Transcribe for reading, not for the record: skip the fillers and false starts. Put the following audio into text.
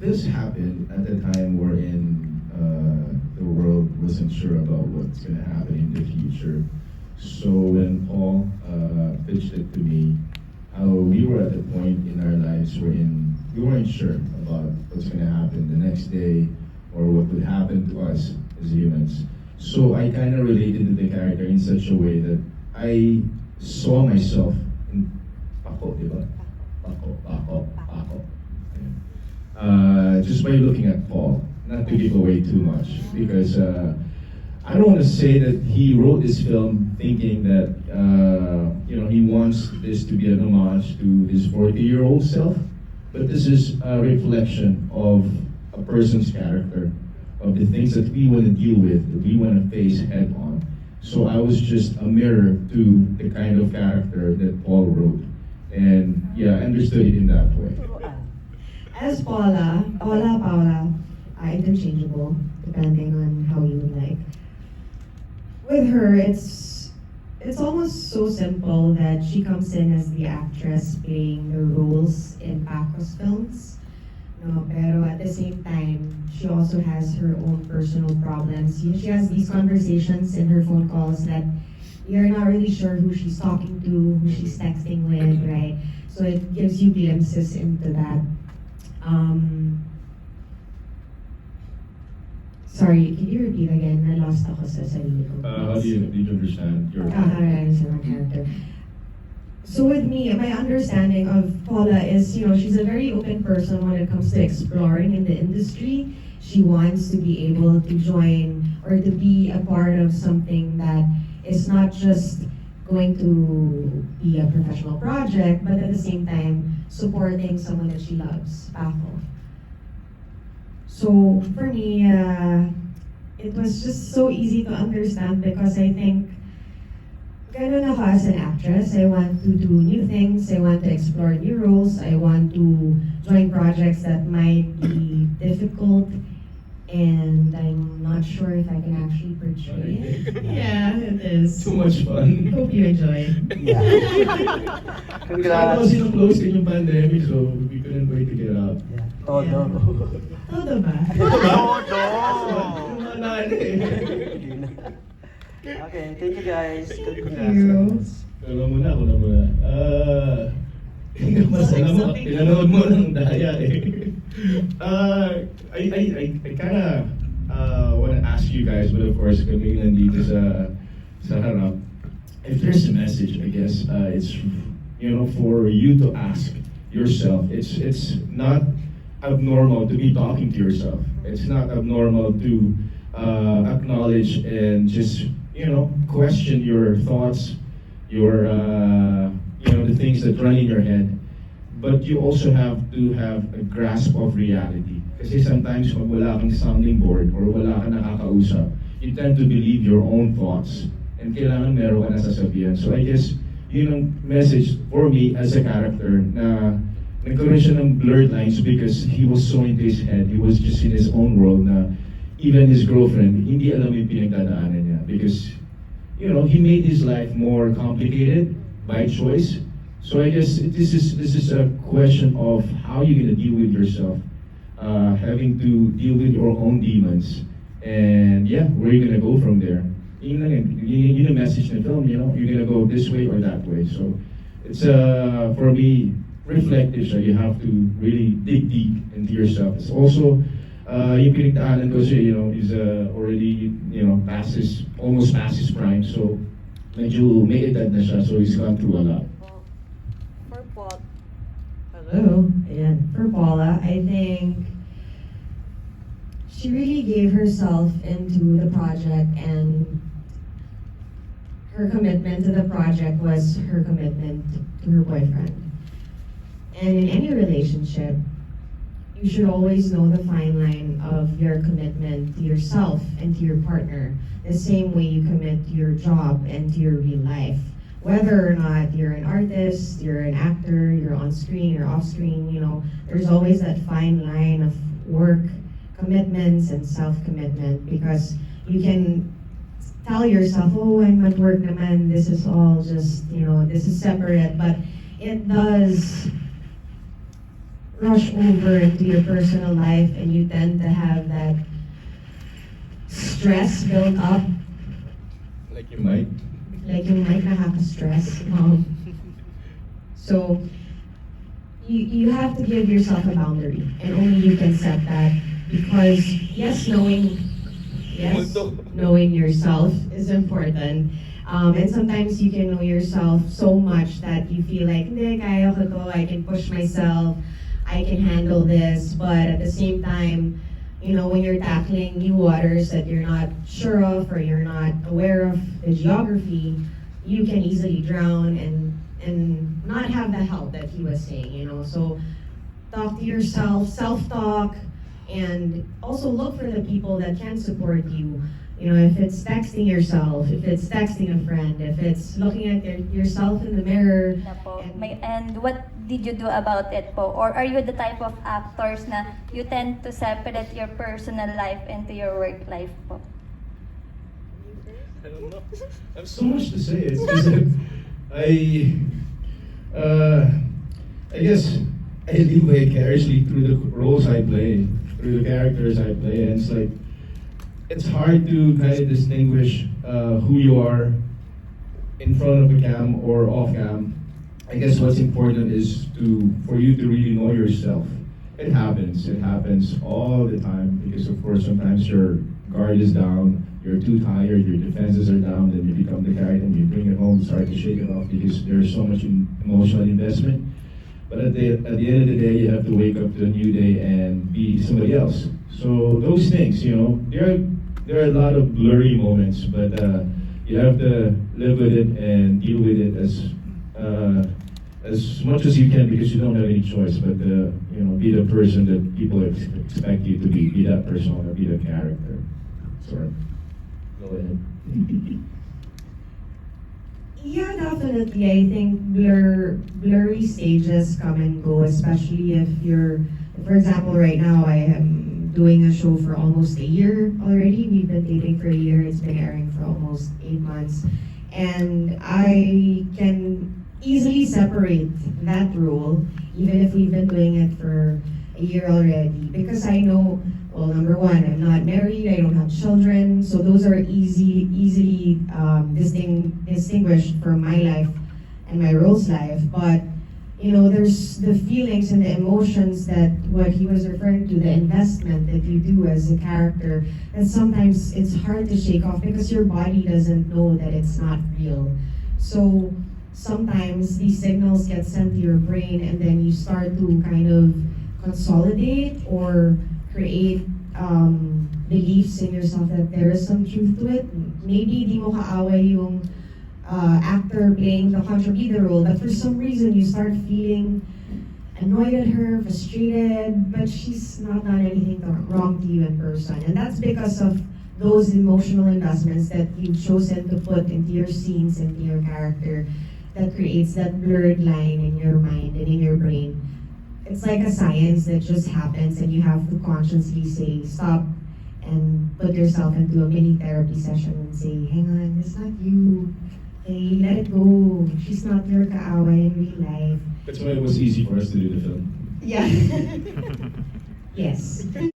This happened at the time wherein the world wasn't sure about what's going to happen in the future. So when Paul pitched it to me, we were at a point in our lives wherein we weren't sure about what's going to happen the next day or what would happen to us as humans. So I kind of related to the character in such a way that I saw myself in Paco, diba? Paco. Just by looking at Paul, not to give away too much, because I don't want to say that he wrote this film thinking that he wants this to be an homage to his 40-year-old self, but this is a reflection of a person's character, of the things that we want to deal with, that we want to face head on. So I was just a mirror to the kind of character that Paul wrote, and yeah, I understood it in that way. As Paula, interchangeable, depending on how you would like. With her, it's almost so simple that she comes in as the actress playing the roles in Paco's films. No, pero at the same time, she also has her own personal problems. She has these conversations in her phone calls that you're not really sure who she's talking to, who she's texting with, right? So it gives you glimpses into that. Sorry, can you repeat again? Na-lost ako sa sarili ko. How did you understand your How do I understand my character? So with me, my understanding of Paula is, she's a very open person when it comes to exploring in the industry. She wants to be able to join or to be a part of something that is not just going to be a professional project, but at the same time, supporting someone that she loves, Paco. So for me, it was just so easy to understand because I think ganun ako as an actress. I want to do new things. I want to explore new roles. I want to join projects that might be difficult and I'm not sure if I can actually portray it. Yeah, it is. Too much fun. Hope you enjoy. Yeah. Congrats. Close in yung pandemic, so we couldn't wait to get out. Yeah. Todo. Todo ba? Okay, thank you guys. Good Thank you. Ako na muna. Mas alam mo, pinanood mo ng daya eh. I kinda wanna ask you guys, but of course, kami nandito sa harap. If there's a message, I guess, it's, for you to ask yourself. It's not abnormal to be talking to yourself. It's not abnormal to acknowledge and just, question your thoughts, your, the things that run in your head. But you also have to have a grasp of reality. Kasi sometimes pag wala kang sounding board or wala kang nakakausap, you tend to believe your own thoughts. And kailangan meron ka nasasabihan. So I guess, yun ang message for me as a character na nagkaroon siya ng blurred lines because he was so into his head. He was just in his own world na even his girlfriend, hindi alam yung pinagdadaanan niya. Because, he made his life more complicated by choice. So I guess this is a question of how you're gonna deal with yourself, having to deal with your own demons, and yeah, where you're gonna go from there. Yun yung message ng film, you're gonna go this way or that way. So it's for me reflective siya. You have to really dig deep into yourself. It's also yung pinagdaanan ko siya, is already almost past his prime. So medyo may edad na siya, so he's gone through a lot. Hello. Ayan. For Paula, I think she really gave herself into the project and her commitment to the project was her commitment to her boyfriend. And in any relationship, you should always know the fine line of your commitment to yourself and to your partner, the same way you commit to your job and to your real life. Whether or not you're an artist, you're an actor, you're on screen, you're off screen, there's always that fine line of work commitments and self-commitment because you can tell yourself, oh, I'm at work naman, this is all just, this is separate, but it does rush over into your personal life and you tend to have that stress build up, Like you might. like you might nakaka-stress. So you have to give yourself a boundary, and only you can set that, because knowing yourself is important. And sometimes you can know yourself so much that you feel like, hindi, kaya ko to, I can push myself, I can handle this. But at the same time, you know, when you're tackling new waters that you're not sure of or you're not aware of the geography, you can easily drown and not have the help that he was saying, you know. So talk to yourself, self-talk, and also look for the people that can support you. You know, if it's texting yourself, if it's texting a friend, if it's looking at yourself in the mirror. Na po. And what did you do about it po? Or are you the type of actors na you tend to separate your personal life into your work life po? I don't know. I have so much to say. It's just that I guess I live vicariously through the roles I play, through the characters I play, and it's like, it's hard to kind of distinguish who you are in front of a cam or off cam. I guess what's important is for you to really know yourself. It happens all the time, because of course sometimes your guard is down, you're too tired, your defenses are down, then you become the character and you bring it home, start to shake it off because there's so much emotional investment. But at the end of the day, you have to wake up to a new day and be somebody else. So those things, you know, there are a lot of blurry moments, but you have to live with it and deal with it as much as you can, because you don't have any choice but to, you know, be the person that people expect you to be that person or be the character. Sorry. Go ahead. Yeah, definitely. I think blurry stages come and go, especially if for example, right now I am doing a show for almost a year already. We've been dating for a year. It's been airing for almost 8 months. And I can easily separate that role, even if we've been doing it for a year already, because I know, well, number one, I'm not married, I don't have children, so those are easily distinguished from my life and my role's life. But you know, there's the feelings and the emotions that what he was referring to, the investment that you do as a character, that sometimes it's hard to shake off because your body doesn't know that it's not real. So sometimes these signals get sent to your brain, and then you start to kind of consolidate or create beliefs in yourself that there is some truth to it. Maybe di mo kaaway yung actor playing the contributor role, but for some reason you start feeling annoyed at her, frustrated, but she's not done anything wrong to you in person. And that's because of those emotional investments that you've chosen to put into your scenes, into your character, that creates that blurred line in your mind and in your brain. It's like a science that just happens, and you have to consciously say, stop, and put yourself into a mini therapy session and say, hang on, it's not you. Hey, let it go. She's not your kaaway in real life. That's why it was easy for us to do the film. Yeah. Yes.